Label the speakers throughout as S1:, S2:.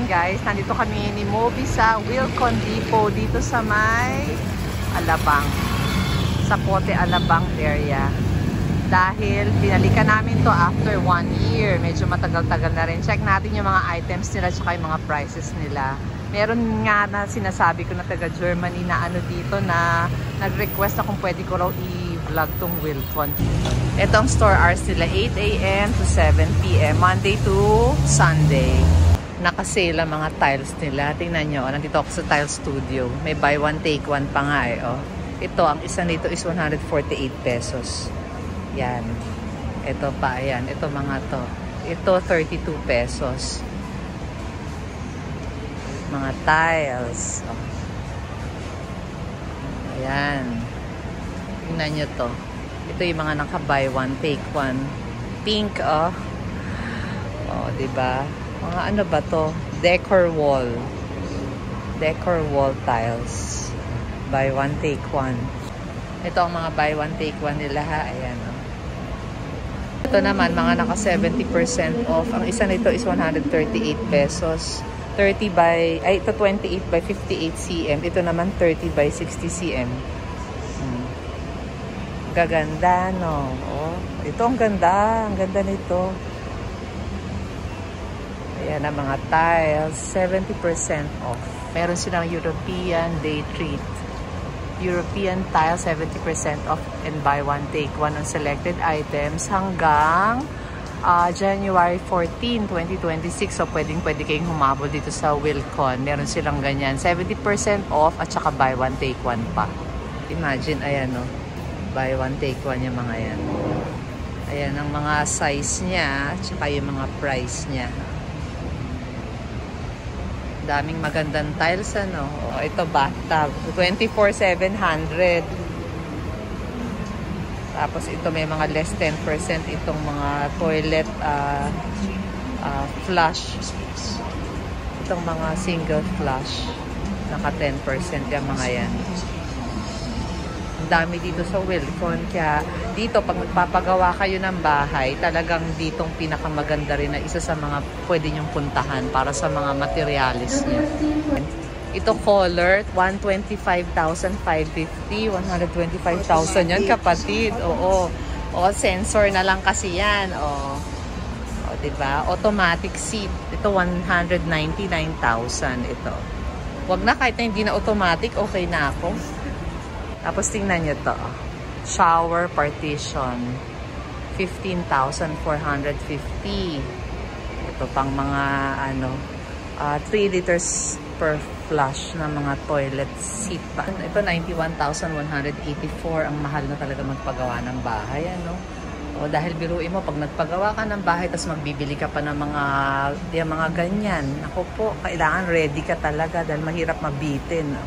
S1: guys, nandito kami ni Moby sa Wilcon Depot dito sa may Alabang. Sa Pote Alabang area. Dahil pinalikan namin to after 1 year. Medyo matagal-tagal na rin. Check natin yung mga items nila at yung mga prices nila. Meron nga na sinasabi ko na taga Germany na ano dito na nag-request na kung pwede ko raw i-vlog tong Wilcon. Itong store hours nila 8 AM to 7 PM, Monday to Sunday. Nakasale ang mga tiles nila. Tingnan nyo, nandito ako sa Tile Studio. May buy one take one pa nga eh. Oh. Ito, ang isa nito is 148 pesos. Yan. Ito pa, ayan. Ito mga to. Ito, 32 pesos. Mga tiles. Oh. Ayan. Tingnan nyo to. Ito yung mga naka-buy one, take one. Pink, oh. Oh, diba? Mga ano ba to? Decor wall. Decor wall tiles. Buy one, take one. Ito ang mga buy one, take one nila ha. Ayan, oh. Ito naman, mga naka 70% off. Ang isa nito is 138 pesos. 30 by, ay ito 28 by 58 cm. Ito naman 30 by 60 cm. Gaganda, no? Oh, ito ang ganda. Ang ganda nito. Ayan ang mga tiles. 70% off. Meron silang European Day Treat. European tile, 70% off and buy one, take one on selected items hanggang January 14, 2026. So, pwede kayong humabol dito sa Wilcon. Meron silang ganyan. 70% off at saka buy one, take one pa. Imagine, ayan, no? Buy one, take one yung mga yan. Ayan ang mga size niya at saka yung mga price niya. Daming magandang tiles, ano? O, ito, bathtub. 24,700. Tapos, ito may mga less 10% itong mga toilet flush. Itong mga single flush. Naka 10% yung mga yan. Ang dami dito sa Wilcon. Kaya, dito, pag magpapagawa kayo ng bahay, talagang ditong pinakamaganda rin na isa sa mga pwede nyong puntahan para sa mga materialis niyo. Ito color, 125,550, 125,000 yan kapatid. Oo. O, sensor na lang kasi yan. O, diba? Automatic seat. Ito, 199,000 ito. Wag na, kahit na hindi na automatic, okay na ako. Tapos tingnan nyo to. Shower partition. 15,450. Ito pang mga ano 3 liters per flush na mga toilet seat pa. Ito 91,184. Ang mahal na talaga magpagawa ng bahay, ano? O dahil biruin mo, pag nagpagawa ka ng bahay tapos magbibili ka pa ng mga ganyan. Ako po, kailangan ready ka talaga dahil mahirap mabitin.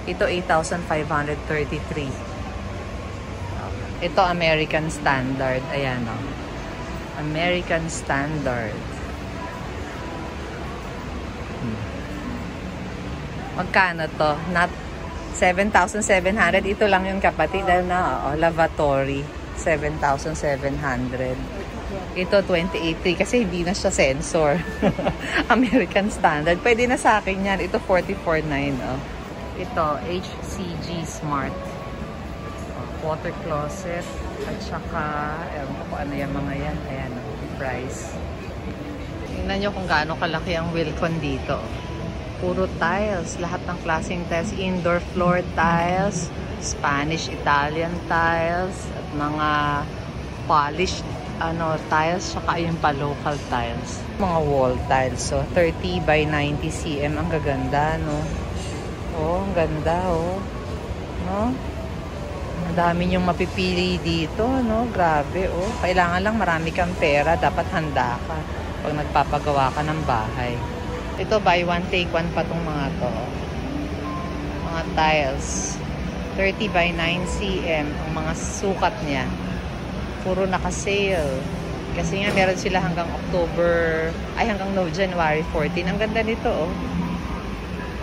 S1: Ito 8,533. Ito American Standard. Ayan, o. American Standard. Magkano to? Not 7,700. Ito lang yung kapatid. Na, lavatory. 7,700. Ito 28,300 kasi hindi na siya sensor. American Standard. Pwede na sa akin yan. Ito 44,900. Oh. Ito, HCG Smart. Water closet. At saka, ewan ko kung ano yung mga yan. Ayan, price. Tingnan nyo kung gaano kalaki ang Wilcon dito. Puro tiles. Lahat ng klaseng tiles. Indoor floor tiles. Spanish, Italian tiles. At mga polished tiles. Saka yung pa local tiles. Mga wall tiles. So, 30 by 90 cm. Ang gaganda, no? Oh, ang ganda, oh. No? Ang dami niyong mapipili dito, no? Grabe, oh. Kailangan lang marami kang pera. Dapat handa ka pag nagpapagawa ka ng bahay. Ito, buy one, take one pa tong mga to. Mga tiles. 30 by 9 cm. Ang mga sukat niya. Puro naka-sale. Kasi nga, meron sila hanggang January 14. Ang ganda nito, oh.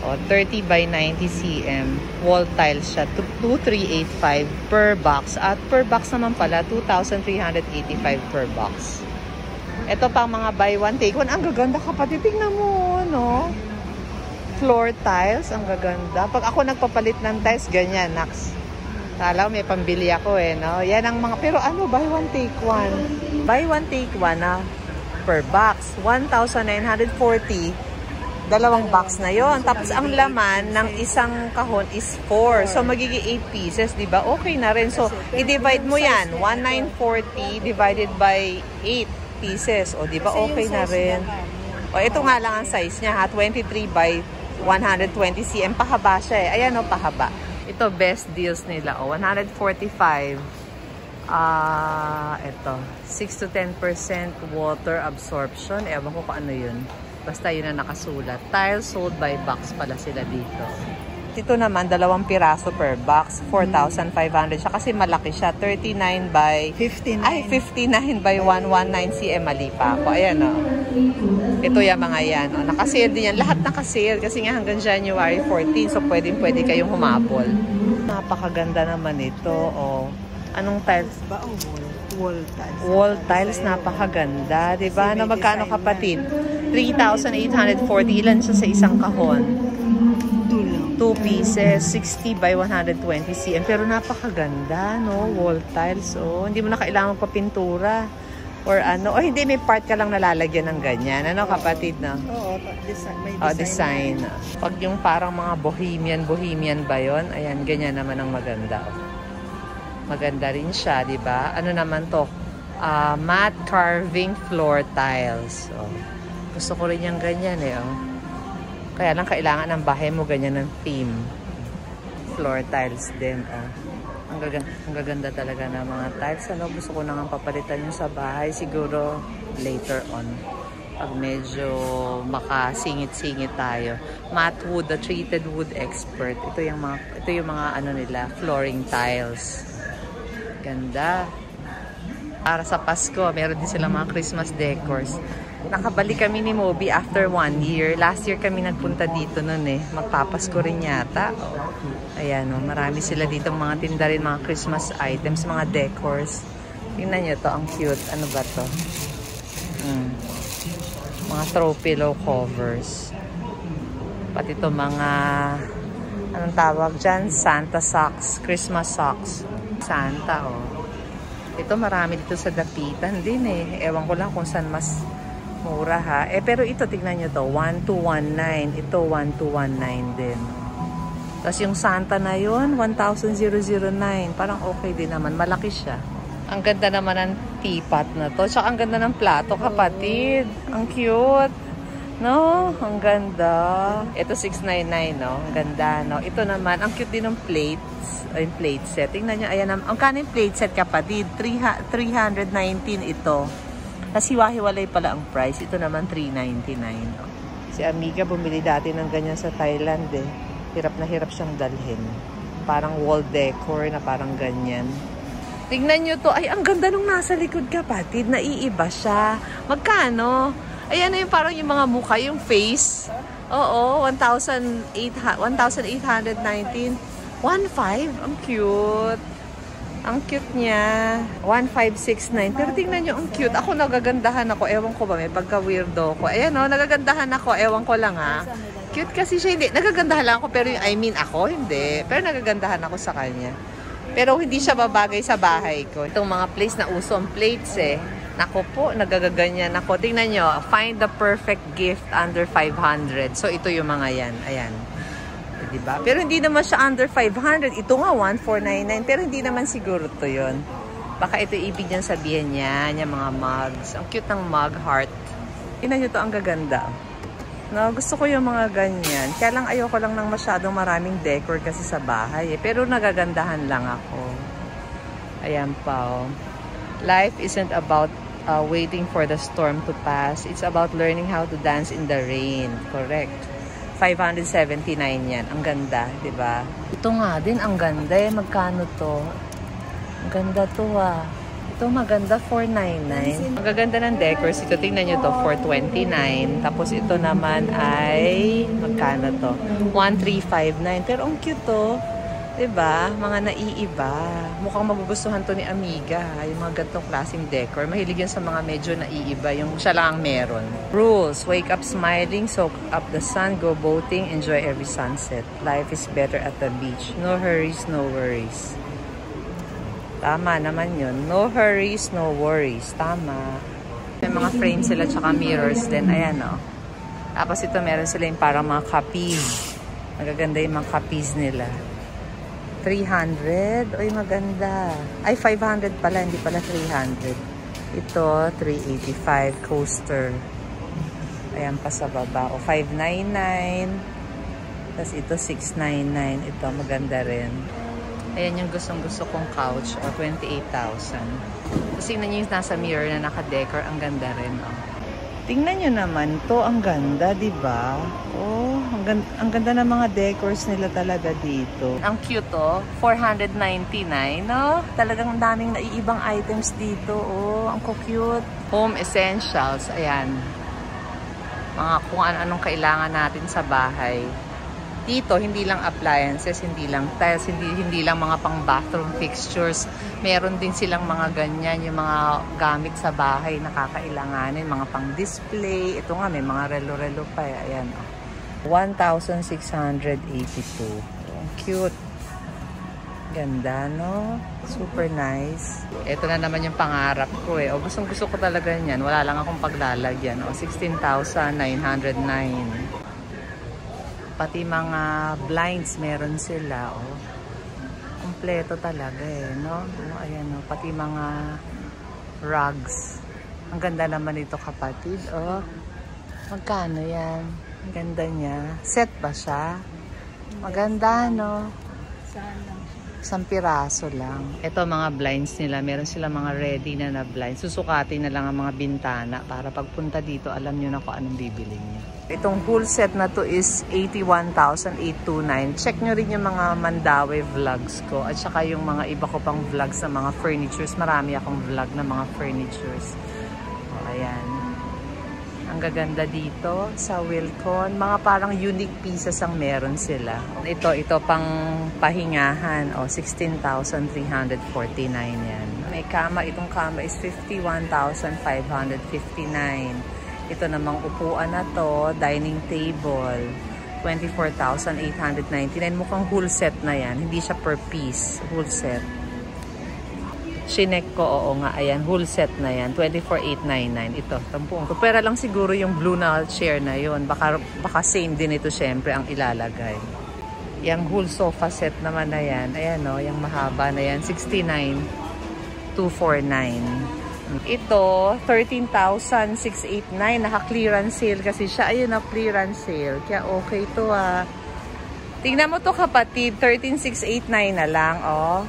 S1: O, 30 by 90 cm. Wall tiles siya. 2,385 per box. At per box naman pala, 2,385 per box. Ito pang mga buy one, take one. Ang gaganda kapatid. Tingnan mo, oh. Floor tiles. Ang gaganda. Pag ako nagpapalit ng tiles, ganyan, Nax. Kala may pambili ako eh, no? Yan ang mga, pero ano, buy one take one. Buy one take one na per box. 1,940. Dalawang box na yon. Tapos ang laman ng isang kahon is 4. So magiging 8 pieces, di ba? Okay na rin. So i-divide mo yan. 1,940 divided by 8 pieces. O di ba? Okay na rin. O ito nga lang ang size niya ha. 23 by 120 cm. Pahaba siya eh. Ayan o, pahaba. Ito, best deals nila. O, 145. Ito. 6 to 10% water absorption. Ewan ko kung ano yun. Basta yun na nakasulat. Tiles sold by box pala sila dito. Ito naman, 2 piraso per box. 4,500 siya kasi malaki siya. 39 by 59. Ay, 59 by 119 cm. Mali pa ako. Ayan o. Ito yung mga yan. O, nakasale din yan. Lahat nakasale kasi nga hanggang January 14. So, pwede kayong humabol. Napakaganda naman ito. O, anong tiles ba? Wall tiles. Wall tiles, napakaganda. Diba? Na magkano kapatid? 3,840. Ilan siya sa isang kahon? 2 pieces, 60 by 120 cm. Pero napakaganda, no? Wall tiles, oh. Hindi mo na kailangan pa pintura. Or ano. O hindi, may part ka lang nalalagyan ng ganyan. Ano, kapatid, no? Oo, may design. Oh, design. Pag yung parang mga bohemian ba yun? Ayan, ganyan naman ang maganda. Maganda rin siya, di ba? Ano naman to? Matte carving floor tiles. Oh. Gusto ko rin yung ganyan, eh, oh. Kaya lang kailangan ng bahay mo ganyan ng theme. Floor tiles din. Oh. Ang gaganda talaga ng mga tiles. Ano, gusto ko na nga papalitan yung sa bahay. Siguro later on. Pag medyo makasingit-singit tayo. Matte wood, the treated wood expert. Ito yung mga ano nila, flooring tiles. Ganda. Para sa Pasko, meron din silang mga Christmas decors. Nakabalik kami ni Moby after 1 year. Last year kami nagpunta dito nun eh. Magpapasko rin yata. Ayan o, marami sila dito mga tinda rin, mga Christmas items, mga decors. Tingnan nyo to, ang cute. Ano ba to? Mga throw pillow covers. Pati to mga, anong tawag dyan? Santa socks, Christmas socks. Santa o. Ito marami dito sa dapitan din eh. Ewan ko lang kung saan mas mura ha. Eh, pero ito, tignan nyo to. 1,219. Ito, 1,219 din. Tapos yung Santa na yun, 1,009. Parang okay din naman. Malaki siya. Ang ganda naman ng teapot na to. Tsaka ang ganda ng plato, kapatid. Ang cute. No? Ang ganda. Ito, 699, no? Ang ganda, no? Ito naman, ang cute din ng plates. Ay, plate set. Tingnan nyo, ayan. Ang kanin plate set, kapatid. 319 ito. Kasi hiwa-hiwalay pala ang price. Ito naman 399. No? Si Amiga bumili dati ng ganyan sa Thailand eh. Hirap na hirap siyang dalhin. Parang wall decor na parang ganyan. Tingnan nyo to. Ay, ang ganda nung nasa likod, kapatid. Naiiba siya. Magkano? Ayan na yung parang yung mga mukha, yung face. Oo, 1,819. 1,500. Ang cute. Ang cute niya. 1,569. Pero tingnan nyo, ang cute. Ako nagagandahan ako. Ewan ko ba, may pagka-weirdo ko. Ayan o, nagagandahan ako. Ewan ko lang ha. Cute kasi siya. Hindi, nagagandahan lang ako. Pero ako, hindi. Pero nagagandahan ako sa kanya. Pero hindi siya babagay sa bahay ko. Itong mga place na uso ang plates eh. Nako po, nagagaganyan ako. Tingnan nyo, find the perfect gift under 500. So ito yung mga yan. Ayan. Diba? Pero hindi naman siya under 500. Ito nga, 1,499. Pero hindi naman siguro to yun. Baka ito ibig niyang sabihin niya, yung mga mugs. Ang cute ng mug heart. Tingnan nyo to, ang gaganda. No, gusto ko yung mga ganyan. Kaya lang ayoko lang ng masyadong maraming decor kasi sa bahay. Eh. Pero nagagandahan lang ako. Ayan pa, oh. Life isn't about waiting for the storm to pass. It's about learning how to dance in the rain. Correct. 579 yan. Ang ganda, di ba? Ito nga din, ang ganda eh. Magkano to? Ang ganda to ah. Ito maganda, 499. Ang gaganda ng decors. Ito, tingnan nyo to, 429. Tapos ito naman ay, magkano to? 1,359. Pero ang cute to. Diba? Mga naiiba. Mukhang magugustuhan to ni Amiga. Yung mga gantong klaseng decor. Mahilig yan sa mga medyo naiiba. Yung siya lang ang meron. Rules. Wake up smiling. Soak up the sun. Go boating. Enjoy every sunset. Life is better at the beach. No hurries, no worries. Tama naman yun. No hurries, no worries. Tama. May mga frames sila tsaka mirrors din. Ayan o. Tapos ito meron sila yung parang mga copies. Magaganda yung mga copies nila. 300. Oy, maganda. Ay, 500 pala. Hindi pala 300. Ito, 385 coaster. Ayan pa sa baba. O, 599. Tapos ito, 699. Ito, maganda rin. Ayan yung gustong-gusto kong couch. O, 28,000. Tapos tingnan nyo yung nasa mirror na naka-decor. Ang ganda rin, o. Tingnan nyo naman to. Ang ganda, diba? Oh, ang ganda ng mga decors nila talaga dito. Ang cute, oh. 499, no? Talagang daming naiibang items dito, oh. Ang cute. Home essentials. Ayan. Mga kung anong kailangan natin sa bahay. Dito, hindi lang appliances, hindi lang tiles, hindi lang mga pang bathroom fixtures. Meron din silang mga ganyan, yung mga gamit sa bahay na kakailanganin, mga pang display. Ito nga, may mga relo-relo pa. Ayan, oh. 1,682. Ang cute. Ganda, no? Super nice. Ito na naman yung pangarap ko, eh. O, gustong-gusto ko talaga yan. Wala lang akong paglalagyan. O, 16,909. Pati mga blinds meron sila, oh. Kompleto talaga, eh, no? Ayan, oh. Pati mga rugs. Ang ganda naman ito, kapatid, oh. Magkano yan? Ang ganda niya. Set ba siya? Maganda, no? Isang piraso lang. Ito, mga blinds nila. Meron sila mga ready na blinds. Susukatin na lang ang mga bintana para pagpunta dito, alam nyo na kung anong bibili niyo. Itong whole set na to is 81,829. Check nyo rin yung mga Mandawi vlogs ko. At saka yung mga iba ko pang vlogs sa mga furnitures. Marami akong vlog na mga furnitures. O, ayan. Ang gaganda dito sa Wilcon. Mga parang unique pieces ang meron sila. Ito pang pahingahan. O, 16,349 yan. May kama. Itong kama is 51,559. Ito namang upuan na to, dining table, 24,899. Mukhang whole set na yan. Hindi siya per piece. Whole set. Chinek ko, oo nga. Ayan, whole set na yan. 24,899. Ito, tampung. Pera lang siguro yung blue na chair na yon. Baka same din ito syempre ang ilalagay. Yung whole sofa set naman na yan. Ayan o, yung mahaba na yan. 69,249. Ito, 13,689. Naka-clearance sale kasi siya. Ayun na, clearance sale. Kaya okay to, ah. Tingnan mo to, kapatid. 13,689 na lang, oh.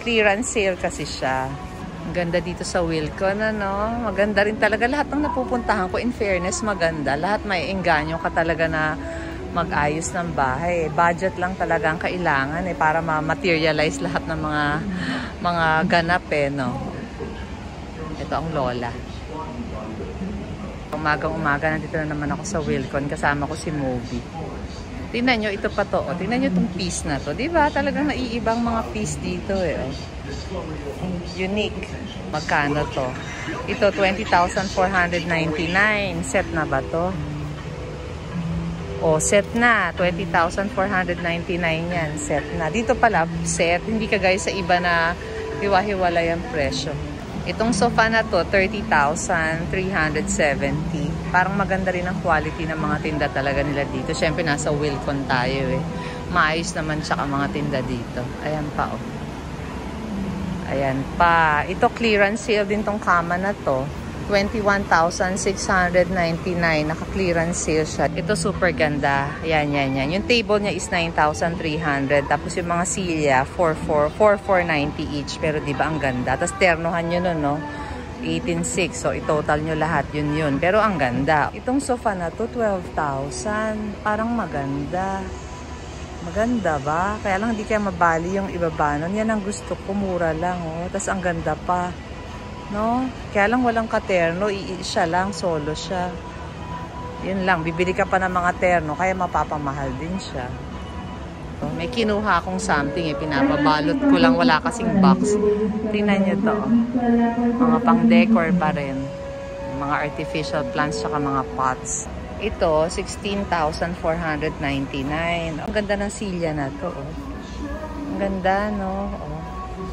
S1: Clearance sale kasi siya. Ang ganda dito sa Wilcon, ano? Maganda rin talaga. Lahat ng napupuntahan ko, in fairness, maganda. Lahat may engganyo ka talaga na mag-ayos ng bahay. Budget lang talaga ang kailangan, eh, para ma-materialize lahat ng mga ganap, eh, no? Ito ang lola. Umagang-umaga, nandito na naman ako sa Wilcon. Kasama ko si Moby. Tingnan nyo, ito pa to. O, tingnan nyo itong piece na to. Diba? Talagang naiibang mga piece dito, eh. Oh. Unique. Magkano to? Ito, 20,499. Set na ba to? O, set na. 20,499 yan. Set na. Dito pala, set. Hindi kagaya sa iba na hiwa-hiwalay ang presyo. Itong sofa na to, 30,370. Parang maganda rin ang quality ng mga tinda talaga nila dito. Siyempre, nasa Wilcon tayo, eh. Maayos naman tsaka mga tinda dito. Ayan pa, oh. Ayan pa. Ito, clearance sale din tong kama na to. 21,699. Naka-clearance sale siya. Ito, super ganda. Yan. Yung table niya is 9,300. Tapos yung mga silya, 4,490 each. Pero diba ang ganda? Tapos ternohan nyo nun, no? 18,600. So, i-total nyo lahat yun. Pero ang ganda. Itong sofa na to, 12,000. Parang maganda. Maganda ba? Kaya lang hindi kaya mabali yung ibaba nun. Yan ang gusto ko. Mura lang, oh. Tapos ang ganda pa. No? Kaya lang walang katerno, siya lang, solo siya. Yun lang, bibili ka pa ng mga terno, kaya mapapamahal din siya. May kinuha akong something eh, pinapabalot ko lang, wala kasing box. Tingnan nyo to. Mga pang decor pa rin. Mga artificial plants saka mga pots. Ito, 16,499. Ang ganda ng silya na to. Oh. Ang ganda, no? Oh.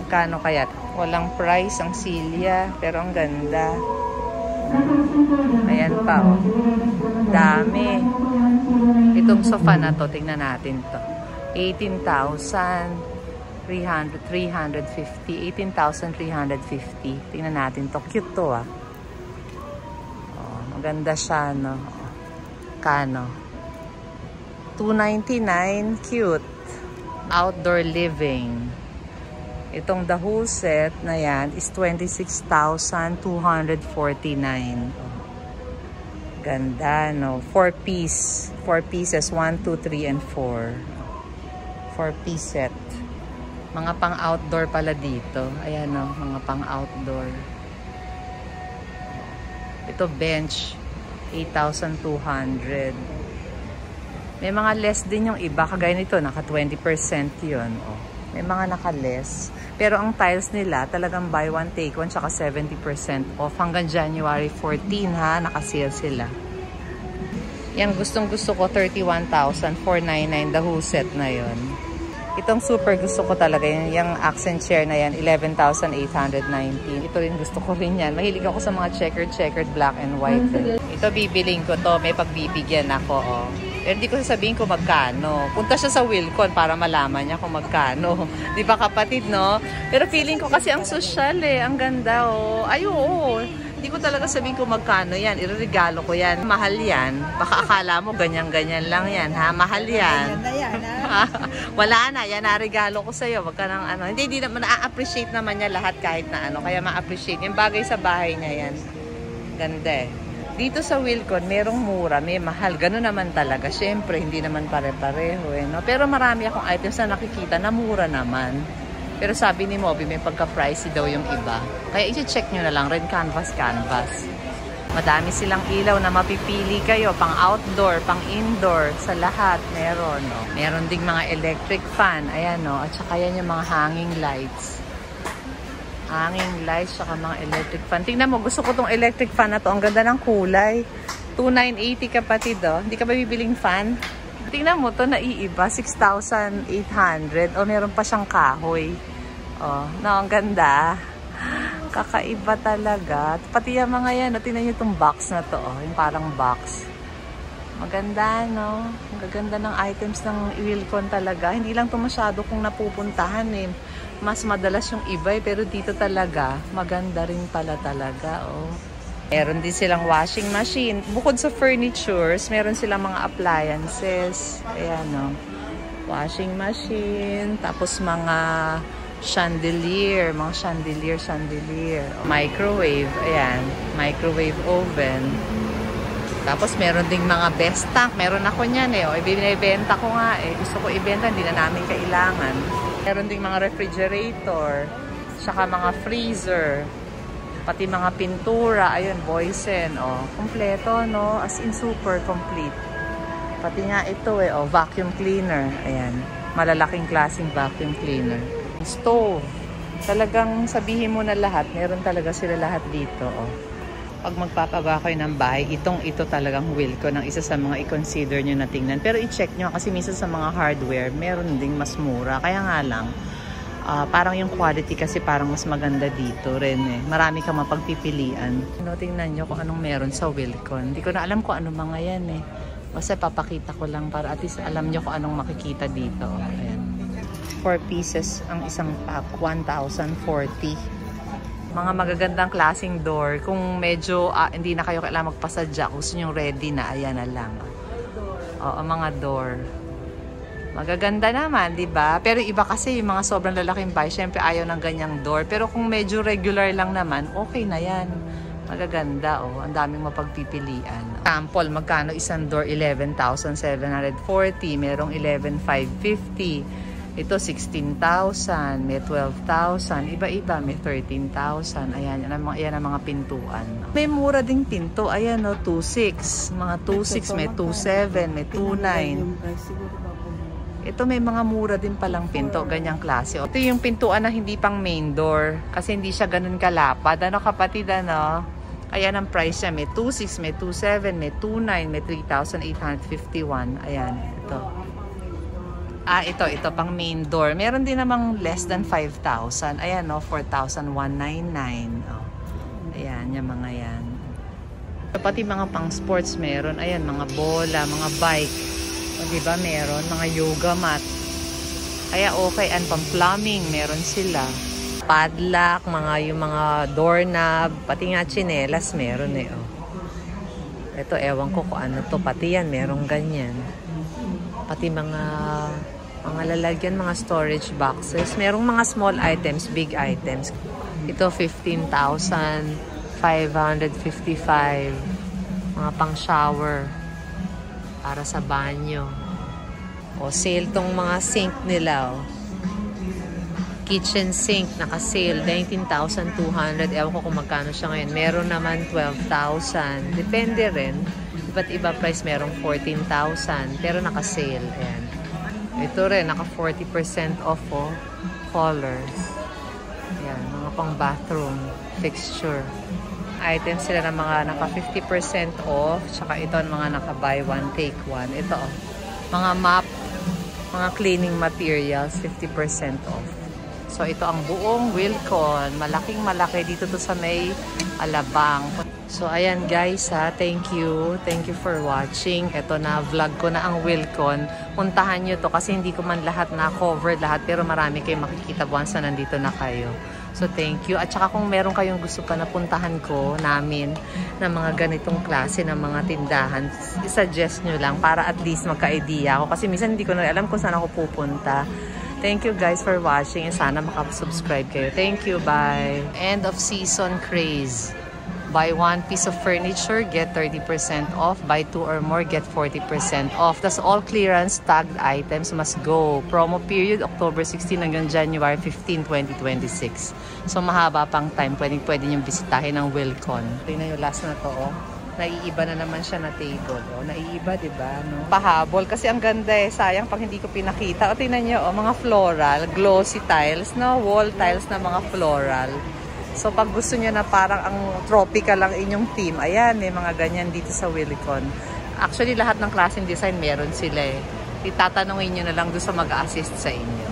S1: Magkano kaya? Walang price ang silya, pero ang ganda. Ayan pa, oh. Dami. Itong sofa na to, tingnan natin to. 18,350. 18,350. Tingnan natin to. Cute to, ah. Oh, maganda siya, no? Kano? 299. Cute. Outdoor living. Itong the whole set na yan is 26,249. Ganda, no? 4 piece. 4 pieces. 1, 2, 3, and 4. 4-piece set. Mga pang-outdoor pala dito. Ayan, no? Mga pang-outdoor. Ito, bench. 8,200. May mga less din yung iba. Kagaya nito, naka 20% yun. Oh. May mga naka-less. Pero ang tiles nila, talagang buy one, take one, tsaka 70% off. Hanggang January 14, ha? Naka-sale sila. Yung gustong-gusto ko, 31,499. The whole set na yun. Itong super gusto ko talaga, yung accent chair na yan, 11,819. Ito rin gusto ko rin yan. Mahilig ako sa mga checkered, black and white. Ito bibiling ko to, may pagbibigyan ako. Oh. Pero hindi ko sasabihin kung magkano. Punta siya sa Wilcon para malaman niya kung magkano. Di ba kapatid, no? Pero feeling ko kasi ang social eh. Ang ganda, oh. Ay, oo. Hindi ko talaga sabihin kung magkano yan. Ireregalo ko yan. Mahal yan. Baka akala mo ganyan-ganyan lang yan, ha? Mahal yan. Wala na. Yan na regalo ko sa'yo. Wag ka nang ano. Hindi naman na-appreciate naman niya lahat kahit na ano. Kaya ma-appreciate. Yung bagay sa bahay niya yan. Ganda eh. Dito sa Wilcon, merong mura, may mahal. Ganun naman talaga. Siyempre, hindi naman pare-pareho eh, no? Pero marami akong items na nakikita na mura naman. Pero sabi ni Moby, may pagka-pricey daw yung iba. Kaya i-check nyo na lang, red canvas. Madami silang ilaw na mapipili kayo, pang outdoor, pang indoor, sa lahat meron. No? Meron ding mga electric fan, ayan no, at saka yan yung mga hanging lights. Hanging lights, saka mga electric fan. Tingnan mo, gusto ko tong electric fan na to, ang ganda ng kulay. 2,980 kapatid oh. Hindi ka ba bibiling fan? Tingnan mo to, naiiba, 6,800. O, meron pa siyang kahoy. O, no, ang ganda. Kakaiba talaga. Pati yung mga yan, no, tingnan nyo itong box na to, yung parang box. Maganda, no? Ang gaganda ng items ng Wilcon talaga. Hindi lang to masyado kung napupuntahan, eh. Mas madalas yung iba, eh, pero dito talaga, maganda rin pala talaga, oh. Meron din silang washing machine. Bukod sa furnitures, meron silang mga appliances. Ayan, no? Washing machine. Tapos mga chandelier. Mga chandelier. Microwave. Ayan. Microwave oven. Tapos meron ding mga best tank. Meron ako niyan eh. O, ibinibenta ko nga eh. Gusto ko ibenta, hindi na namin kailangan. Meron ding mga refrigerator. Saka mga freezer. Pati mga pintura, ayun, Boysen, oh. Kompleto, no? As in, super complete. Pati nga ito, eh, oh, vacuum cleaner. Ayan, malalaking klaseng vacuum cleaner. Stove. Talagang sabihin mo na lahat, meron talaga sila lahat dito, oh. Pag magpapagawa kayo ng bahay, ito talagang Wilcon, ang isa sa mga i-consider nyo na tingnan. Pero i-check nyo, kasi minsan sa mga hardware, meron ding mas mura. Kaya nga lang, parang yung quality kasi parang mas maganda dito rin eh. Marami kang mapagpipilian. No, tingnan nyo kung anong meron sa Wilcon. Hindi ko na alam kung anong mga yan eh. Basta papakita ko lang para at least alam nyo kung anong makikita dito. Ayan. 4 pieces ang isang pack. 1,040. Mga magagandang klaseng door. Kung medyo hindi na kayo kailangan magpasadya, kung gusto nyo ready na, ayan na lang. Oo, mga door. Magaganda naman, di ba? Pero iba kasi yung mga sobrang lalaking bahay, syempre ayaw ng ganyang door. Pero kung medyo regular lang naman, okay na yan. Magaganda, oh. Ang daming mapagpipilian. Sample, magkano isang door? 11,740. Merong 11,550. Ito, 16,000. May 12,000. Iba-iba, may 13,000. Ayan, yan ang mga pintuan. May mura ding pinto. Ayan, no, 2,600. Mga 2,600, may 2,700, may 2,900. Ito may mga mura din palang pinto, ganyang klase. Ito yung pintuan na hindi pang main door kasi hindi siya ganun kalapad. Ano kapatid, ano? Ayan ang price niya. May 2.6, may 2.7, may 2.9, may 3,851. Ayan, ito. Ito pang main door. Meron din namang less than 5,000. Ayan, no, 4,199. Oh. Ayan, yung mga yan. Pati mga pang sports meron. Ayan, mga bola, mga bike. O, diba, meron. Mga yoga mat. Kaya okay. And pang plumbing, meron sila. Padlock, yung mga doorknob, pati nga tsinelas meron eh. Oh. Ito, ewan ko kung ano to. Pati yan, merong ganyan. Pati mga lalagyan, mga storage boxes. Merong mga small items, big items. Ito, 15,555. Mga pang shower. Para sa banyo. O, sale tong mga sink nila, oh. Kitchen sink, naka-sale, 19,200. Ewan ko kung magkano siya ngayon. Meron naman 12,000. Depende rin. Iba't iba price. Merong 14,000. Pero naka-sale. Ayan. Ito rin, naka 40% off, oh. Colors. Ayan, mga pang bathroom fixture. Items sila na mga naka 50% off. Tsaka ito, mga naka buy one, take one. Ito, oh. Mga map, mga cleaning materials, 50% off. So, ito ang buong Wilcon. Malaking malaki dito to sa may Alabang. So, ayan guys ha. Thank you. Thank you for watching. Ito na, vlog ko na ang Wilcon. Puntahan nyo to kasi hindi ko man lahat na-cover lahat. Pero marami kayong makikita once na nandito na kayo. So, thank you. At saka kung meron kayong gusto pa na puntahan ko namin na mga ganitong klase ng mga tindahan, i-suggest nyo lang para at least magka-idea ako. Kasi minsan hindi ko na alam kung saan ako pupunta. Thank you guys for watching and sana makasubscribe kayo. Thank you. Bye. End of season craze. Buy one piece of furniture, get 30% off. Buy two or more, get 40% off. That's all clearance tagged items must go. Promo period, October 16 hanggang January 15, 2026. So mahaba pang time. Pwede nyo bisitahin ang Wilcon. Tingnan yung last na to, oh. Naiiba na naman siya na table. Oh. Naiiba, diba? No? Pahabol. Kasi ang ganda eh. Sayang pag hindi ko pinakita. O, tingnan nyo, oh, mga floral. Glossy tiles, no? Wall tiles na mga floral. So, pag gusto nyo na parang ang tropical lang inyong theme, ayan, may mga ganyan dito sa Wilcon. Actually, lahat ng klaseng design meron sila eh. Itatanungin nyo na lang doon sa mag-assist sa inyo.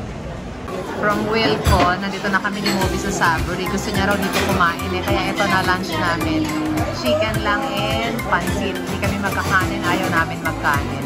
S1: From Wilcon, nandito na kami ni Moby sa Savory. Gusto niya raw dito kumain eh. Kaya ito na lunch namin. Chicken lang and pansit. Hindi kami magkakanin. Ayaw namin magkanin.